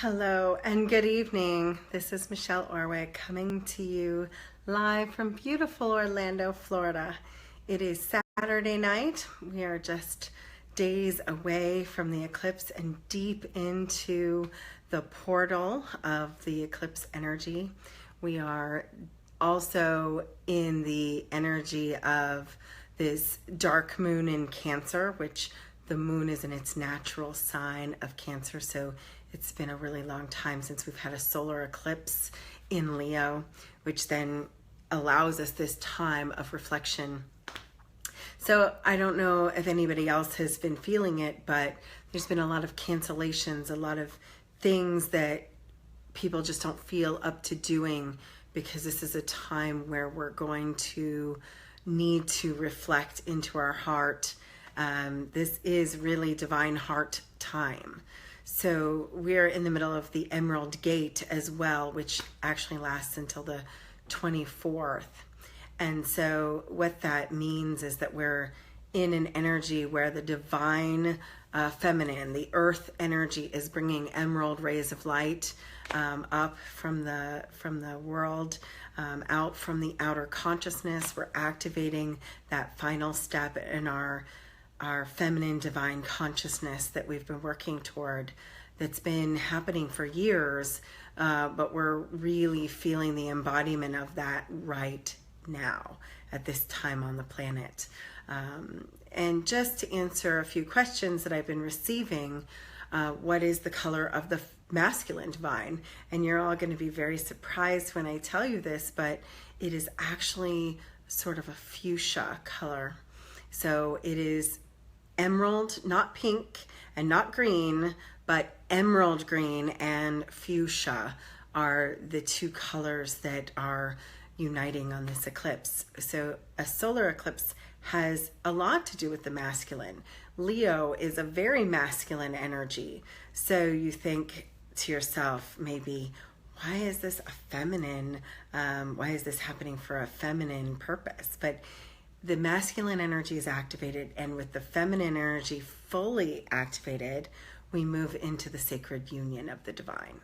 Hello and good evening. This is Michelle Orwick coming to you live from beautiful Orlando, Florida. It is Saturday night. We are just days away from the eclipse and deep into the portal of the eclipse energy. We are also in the energy of this dark moon in Cancer, which the moon is in its natural sign of Cancer. So it's been a really long time since we've had a solar eclipse in Leo, which then allows us this time of reflection. So I don't know if anybody else has been feeling it, but there's been a lot of cancellations, a lot of things that people just don't feel up to doing, because this is a time where we're going to need to reflect into our heart. This is really divine heart time. So we're in the middle of the Emerald Gate as well, which actually lasts until the 24th. And so what that means is that we're in an energy where the divine feminine, the earth energy, is bringing emerald rays of light up from the world, out from the outer consciousness. We're activating that final step in our feminine divine consciousness that we've been working toward, that's been happening for years, but we're really feeling the embodiment of that right now at this time on the planet. And just to answer a few questions that I've been receiving, what is the color of the masculine divine? And you're all going to be very surprised when I tell you this, but it is actually sort of a fuchsia color. So it is emerald, not pink and not green, but emerald green and fuchsia are the two colors that are uniting on this eclipse. So a solar eclipse has a lot to do with the masculine. Leo is a very masculine energy. So you think to yourself, maybe, why is this a feminine? Why is this happening for a feminine purpose? But the masculine energy is activated, and with the feminine energy fully activated, we move into the sacred union of the divine.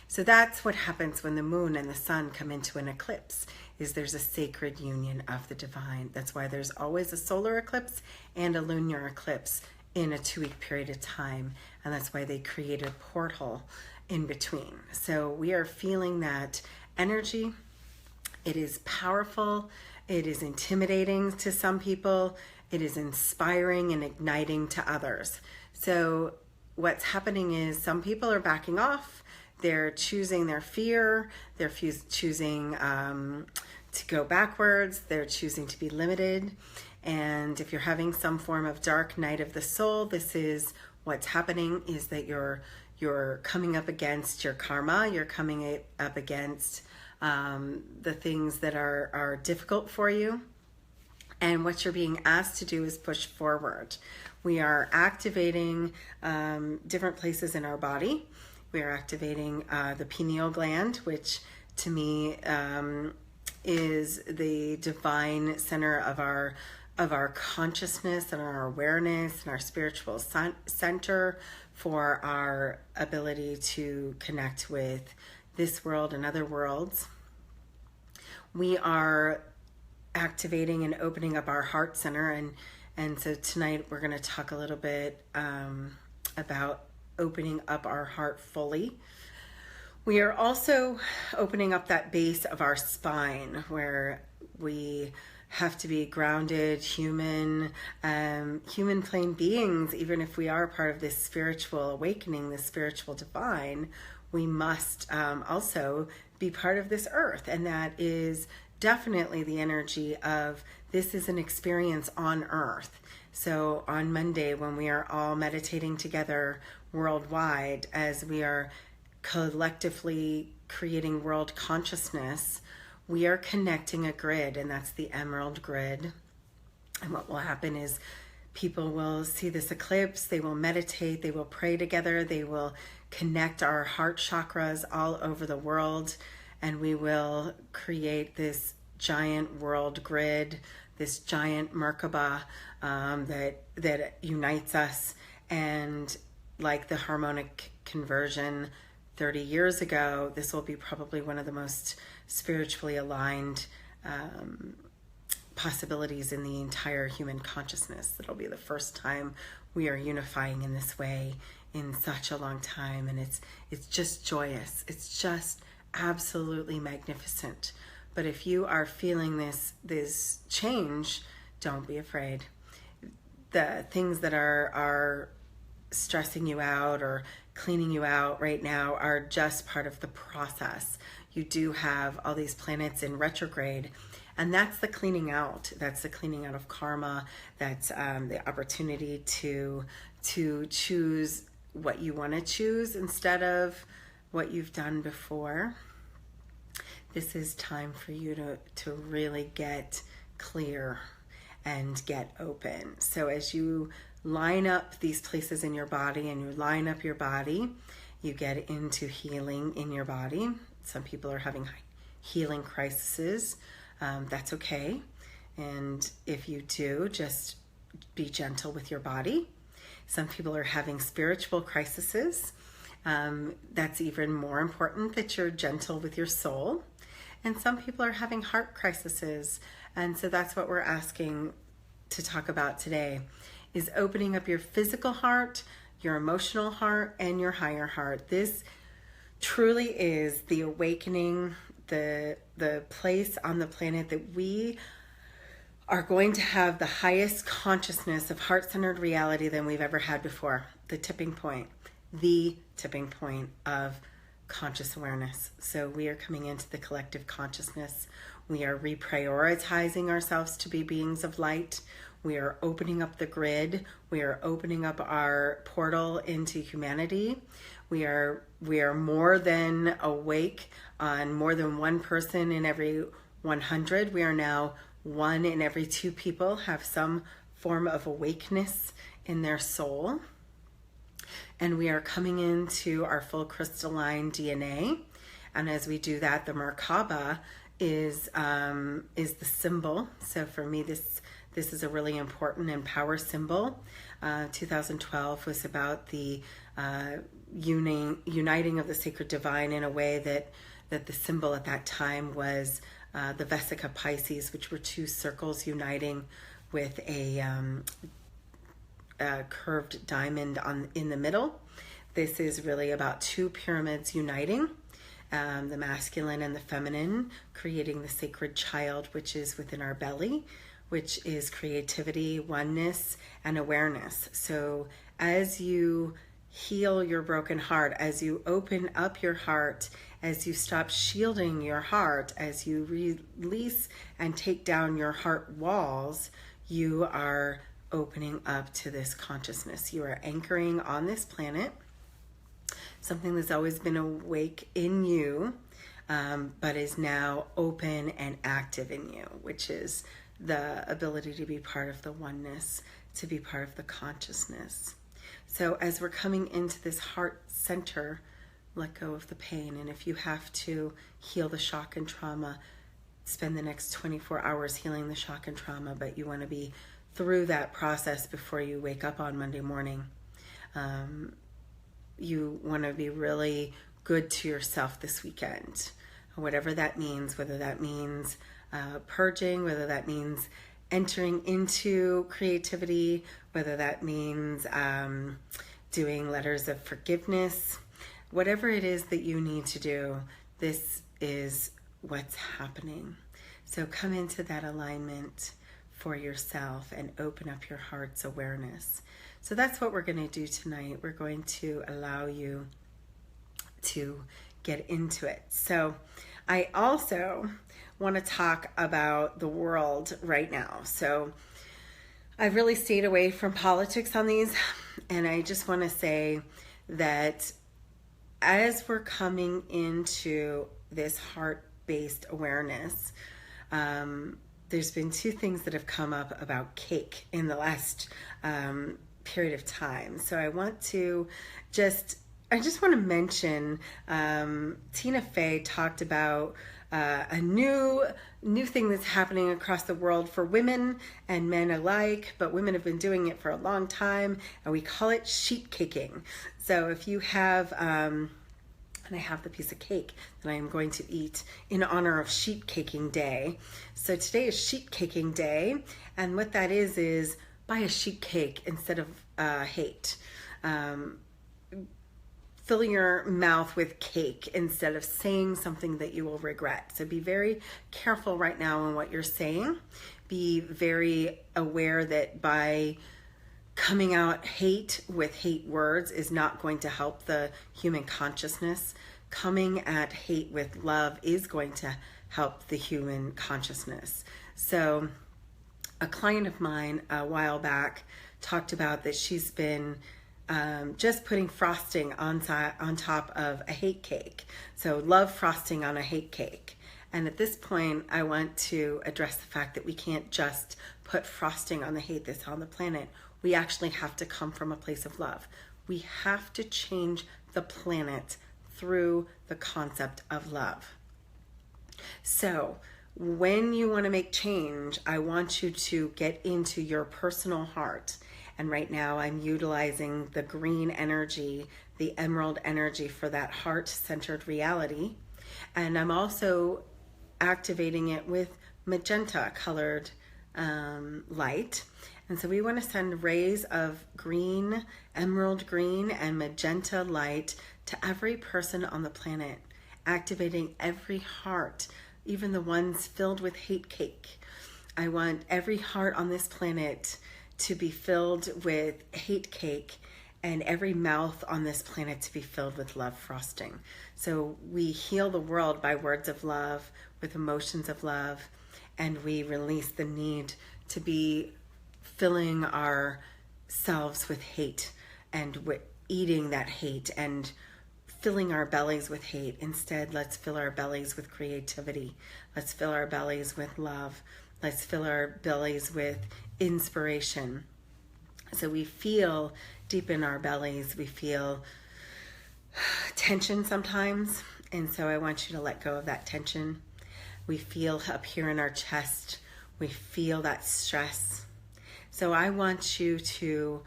So that's what happens when the moon and the sun come into an eclipse, is there's a sacred union of the divine. That's why there's always a solar eclipse and a lunar eclipse in a 2-week period of time. And that's why they created a portal in between. So we are feeling that energy. It is powerful. It is intimidating to some people. It is inspiring and igniting to others. So what's happening is some people are backing off. They're choosing their fear. They're choosing to go backwards. They're choosing to be limited. And if you're having some form of dark night of the soul, this is what's happening, is that you're coming up against your karma. You're coming up against the things that are difficult for you. And what you're being asked to do is push forward. We are activating different places in our body. We are activating the pineal gland, which to me is the divine center of our consciousness and our awareness and our spiritual center for our ability to connect with this world and other worlds. We are activating and opening up our heart center, and so tonight we're going to talk a little bit about opening up our heart fully. We are also opening up that base of our spine, where we have to be grounded, human plane beings. Even if we are part of this spiritual awakening, this spiritual divine, we must also be part of this earth. And that is definitely the energy of, this is an experience on earth. So on Monday, when we are all meditating together worldwide, as we are collectively creating world consciousness, we are connecting a grid, and that's the emerald grid. And what will happen is people will see this eclipse, they will meditate, they will pray together, they will connect our heart chakras all over the world, and we will create this giant world grid, this giant Merkaba that unites us. And like the harmonic conversion 30 years ago, this will be probably one of the most spiritually aligned possibilities in the entire human consciousness. It'll be the first time we are unifying in this way in such a long time, and it's just joyous. It's just absolutely magnificent. But if you are feeling this change, don't be afraid. The things that are stressing you out or cleaning you out right now are just part of the process. You do have all these planets in retrograde, and that's the cleaning out. That's the cleaning out of karma. That's the opportunity to choose what you want to choose instead of what you've done before. This is time for you to really get clear and get open. So as you line up these places in your body and you line up your body, you get into healing in your body. Some people are having healing crises. That's okay. And if you do, just be gentle with your body. Some people are having spiritual crises. That's even more important, that you're gentle with your soul. And some people are having heart crises. And so that's what we're asking to talk about today, is opening up your physical heart, your emotional heart, and your higher heart. This truly is the awakening, the place on the planet that we are going to have the highest consciousness of heart-centered reality than we've ever had before. The tipping point of conscious awareness. So we are coming into the collective consciousness. We are reprioritizing ourselves to be beings of light. We are opening up the grid. We are opening up our portal into humanity. We are more than awake on more than one person in every 100. We are now 1 in every 2 people have some form of awakeness in their soul. And we are coming into our full crystalline DNA. And as we do that, the Merkaba is the symbol. So for me, this is a really important and power symbol. 2012 was about the uniting of the sacred divine in a way that the symbol at that time was the Vesica Pisces, which were 2 circles uniting with a curved diamond in the middle. This is really about 2 pyramids uniting, the masculine and the feminine, creating the sacred child, which is within our belly, which is creativity, oneness, and awareness. So as you heal your broken heart, as you open up your heart, as you stop shielding your heart, as you release and take down your heart walls, you are opening up to this consciousness. You are anchoring on this planet, something that's always been awake in you, but is now open and active in you, which is the ability to be part of the oneness, to be part of the consciousness. So as we're coming into this heart center, let go of the pain. And if you have to heal the shock and trauma, spend the next 24 hours healing the shock and trauma, but you want to be through that process before you wake up on Monday morning. You want to be really good to yourself this weekend, whatever that means, whether that means purging, whether that means entering into creativity, whether that means doing letters of forgiveness, whatever it is that you need to do, this is what's happening. So come into that alignment for yourself and open up your heart's awareness. So that's what we're going to do tonight. We're going to allow you to get into it. So I also want to talk about the world right now. So I've really stayed away from politics on these, and I just want to say that as we're coming into this heart-based awareness, there's been 2 things that have come up about cake in the last period of time. So I just want to mention Tina Fey talked about a new thing that's happening across the world for women and men alike, but women have been doing it for a long time, and we call it sheet caking. So if you have And I have the piece of cake that I am going to eat in honor of sheet caking day. So today is sheet caking day, and what that is buy a sheet cake instead of hate. Fill your mouth with cake instead of saying something that you will regret. So be very careful right now in what you're saying. Be very aware that by coming out hate with hate words is not going to help the human consciousness. Coming at hate with love is going to help the human consciousness. So a client of mine a while back talked about that she's been just putting frosting on top of a hate cake. So love frosting on a hate cake. And at this point, I want to address the fact that we can't just put frosting on the hate that's on the planet. We actually have to come from a place of love. We have to change the planet through the concept of love. So when you want to make change, I want you to get into your personal heart. And right now I'm utilizing the green energy, the emerald energy for that heart-centered reality. And I'm also activating it with magenta colored light. And so we want to send rays of green, emerald green, and magenta light to every person on the planet, activating every heart, even the ones filled with hate cake. I want every heart on this planet to be filled with hate cake, and every mouth on this planet to be filled with love frosting. So we heal the world by words of love, with emotions of love, and we release the need to be filling ourselves with hate and eating that hate and filling our bellies with hate. Instead, let's fill our bellies with creativity. Let's fill our bellies with love. Let's fill our bellies with inspiration. So we feel deep in our bellies, we feel tension sometimes. And so I want you to let go of that tension. We feel up here in our chest, we feel that stress. So I want you to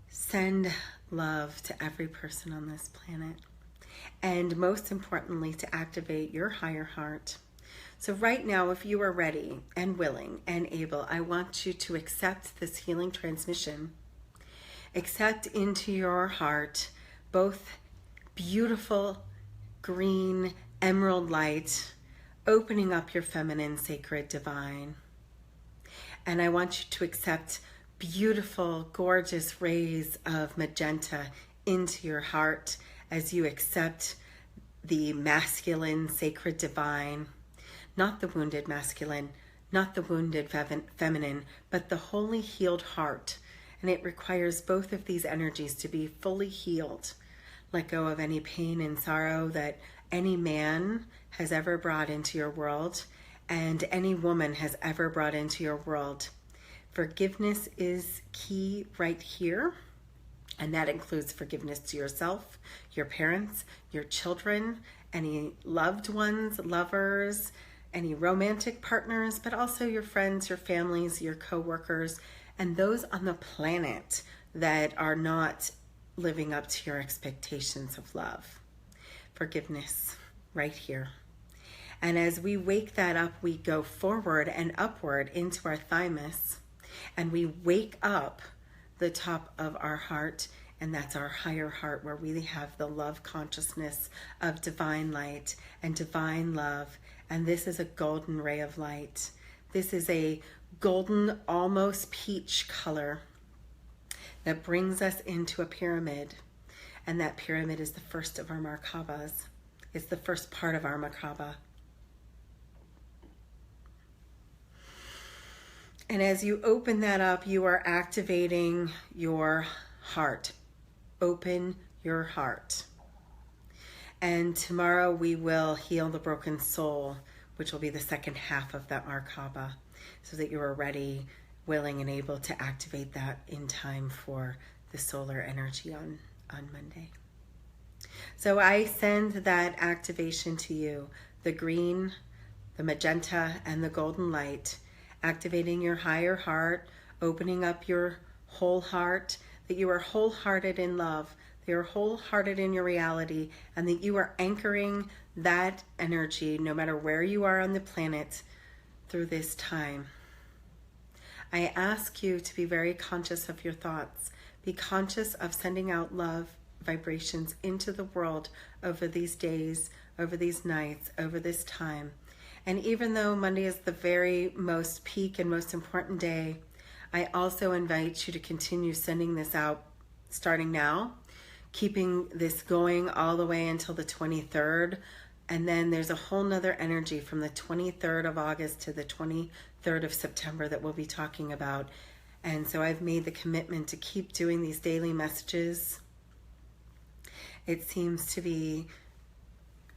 send love to every person on this planet. And most importantly, to activate your higher heart. So right now, if you are ready and willing and able, I want you to accept this healing transmission. Accept into your heart both beautiful green emerald light, opening up your feminine, sacred, divine. And I want you to accept beautiful, gorgeous rays of magenta into your heart as you accept the masculine, sacred, divine. Not the wounded masculine, not the wounded feminine, but the wholly healed heart. And it requires both of these energies to be fully healed. Let go of any pain and sorrow that any man has ever brought into your world and any woman has ever brought into your world. Forgiveness is key right here. And that includes forgiveness to yourself, your parents, your children, any loved ones, lovers, any romantic partners, but also your friends, your families, your co-workers, and those on the planet that are not living up to your expectations of love. Forgiveness right here. And as we wake that up, we go forward and upward into our thymus, and we wake up the top of our heart, and that's our higher heart, where we have the love consciousness of divine light and divine love. And this is a golden ray of light. This is a golden, almost peach color that brings us into a pyramid. And that pyramid is the first of our Merkabas. It's the first part of our Merkaba. And as you open that up, you are activating your heart. Open your heart. And tomorrow we will heal the broken soul, which will be the second half of that Merkaba, so that you are ready, willing, and able to activate that in time for the solar energy on Monday. So I send that activation to you, the green, the magenta, and the golden light, activating your higher heart, opening up your whole heart, that you are wholehearted in love, that you're wholehearted in your reality, and that you are anchoring that energy no matter where you are on the planet through this time. I ask you to be very conscious of your thoughts. Be conscious of sending out love vibrations into the world over these days, over these nights, over this time. And even though Monday is the very most peak and most important day, I also invite you to continue sending this out starting now, keeping this going all the way until the 23rd. And then there's a whole nother energy from the 23rd of August to the 23rd of September that we'll be talking about. And so I've made the commitment to keep doing these daily messages. It seems to be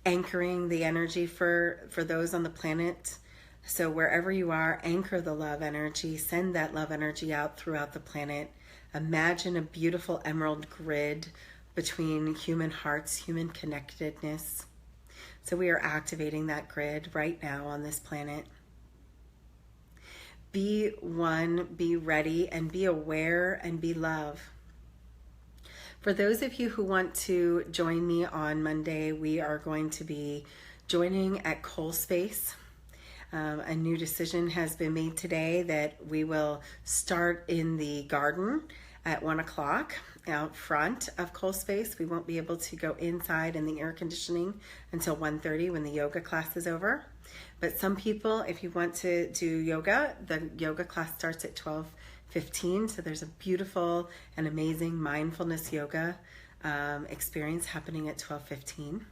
anchoring the energy for those on the planet. So wherever you are, anchor the love energy, send that love energy out throughout the planet. Imagine a beautiful emerald grid between human hearts, human connectedness. So we are activating that grid right now on this planet. Be one, be ready, and be aware, and be love. For those of you who want to join me on Monday, we are going to be joining at CoalSpace. A new decision has been made today that we will start in the garden at 1 o'clock out front of CoalSpace. We won't be able to go inside in the air conditioning until 1:30 when the yoga class is over. But some people, if you want to do yoga, the yoga class starts at 12:15. So there's a beautiful and amazing mindfulness yoga experience happening at 12:15.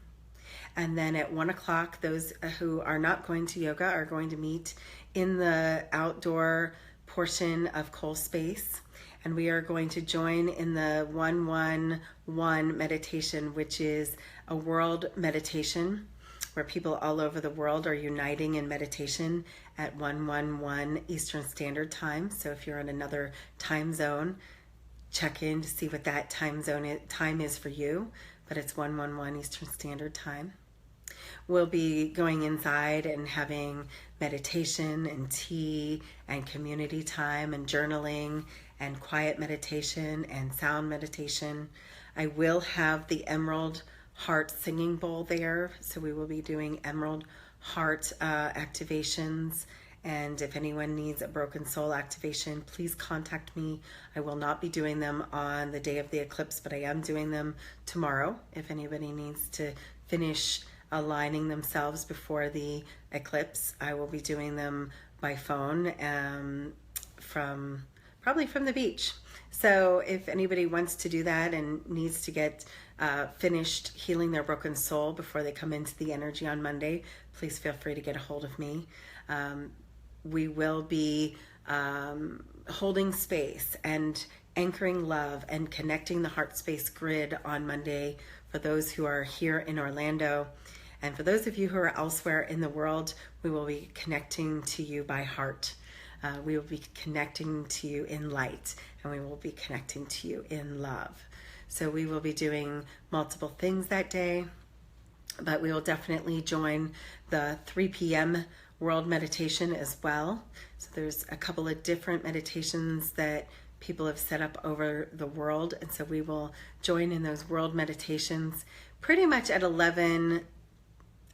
And then at 1 o'clock, those who are not going to yoga are going to meet in the outdoor portion of CoalSpace. And we are going to join in the 111 meditation, which is a world meditation where people all over the world are uniting in meditation at 111 Eastern Standard Time. So if you're in another time zone, check in to see what that time is for you. But it's 111 Eastern Standard Time. We'll be going inside and having meditation and tea and community time and journaling and quiet meditation and sound meditation. I will have the Emerald Heart Singing Bowl there, so we will be doing Emerald Heart activations. And if anyone needs a Broken Soul activation, please contact me. I will not be doing them on the day of the eclipse, but I am doing them tomorrow. If anybody needs to finish aligning themselves before the eclipse, I will be doing them by phone probably from the beach. So if anybody wants to do that and needs to get finished healing their broken soul before they come into the energy on Monday, please feel free to get a hold of me. We will be holding space and anchoring love and connecting the heart space grid on Monday for those who are here in Orlando. And for those of you who are elsewhere in the world, we will be connecting to you by heart. We will be connecting to you in light, and we will be connecting to you in love. So we will be doing multiple things that day, but we will definitely join the 3 p.m. World Meditation as well. So there's a couple of different meditations that people have set up over the world, and so we will join in those world meditations pretty much at 11,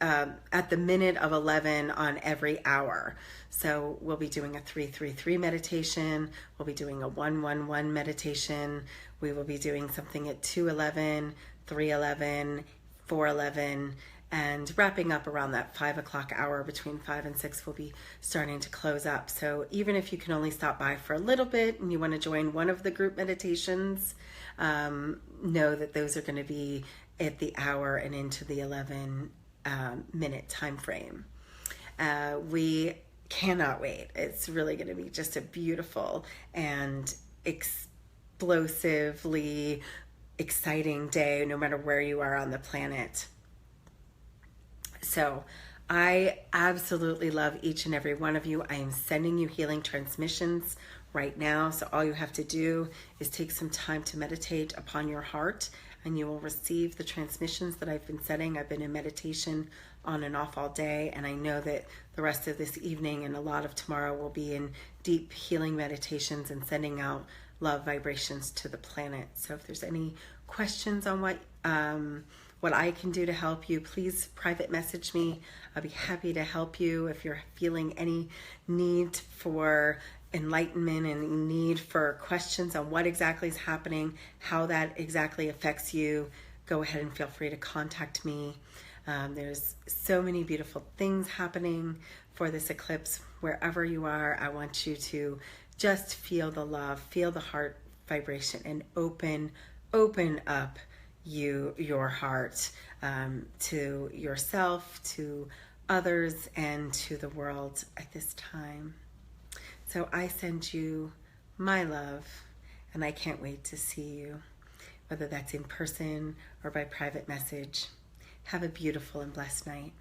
at the minute of 11 on every hour. So we'll be doing a 333 meditation, we'll be doing a 111 meditation, we will be doing something at 211, 311, 411, and wrapping up around that 5 o'clock hour. Between 5 and 6 we'll be starting to close up. So even if you can only stop by for a little bit and you want to join one of the group meditations, know that those are going to be at the hour and into the 11 minute time frame. We cannot wait. It's really going to be just a beautiful and explosively exciting day no matter where you are on the planet. So I absolutely love each and every one of you. I am sending you healing transmissions right now. So all you have to do is take some time to meditate upon your heart, and you will receive the transmissions that I've been setting. I've been in meditation on and off all day, and I know that the rest of this evening and a lot of tomorrow will be in deep healing meditations and sending out love vibrations to the planet. So if there's any questions on what I can do to help you, please private message me. I'll be happy to help you. If you're feeling any need for enlightenment and need for questions on what exactly is happening, how that exactly affects you, go ahead and feel free to contact me. There's so many beautiful things happening for this eclipse. Wherever you are, I want you to just feel the love, feel the heart vibration, and open up your heart to yourself, to others, and to the world at this time. So I send you my love, and I can't wait to see you, whether that's in person or by private message. Have a beautiful and blessed night.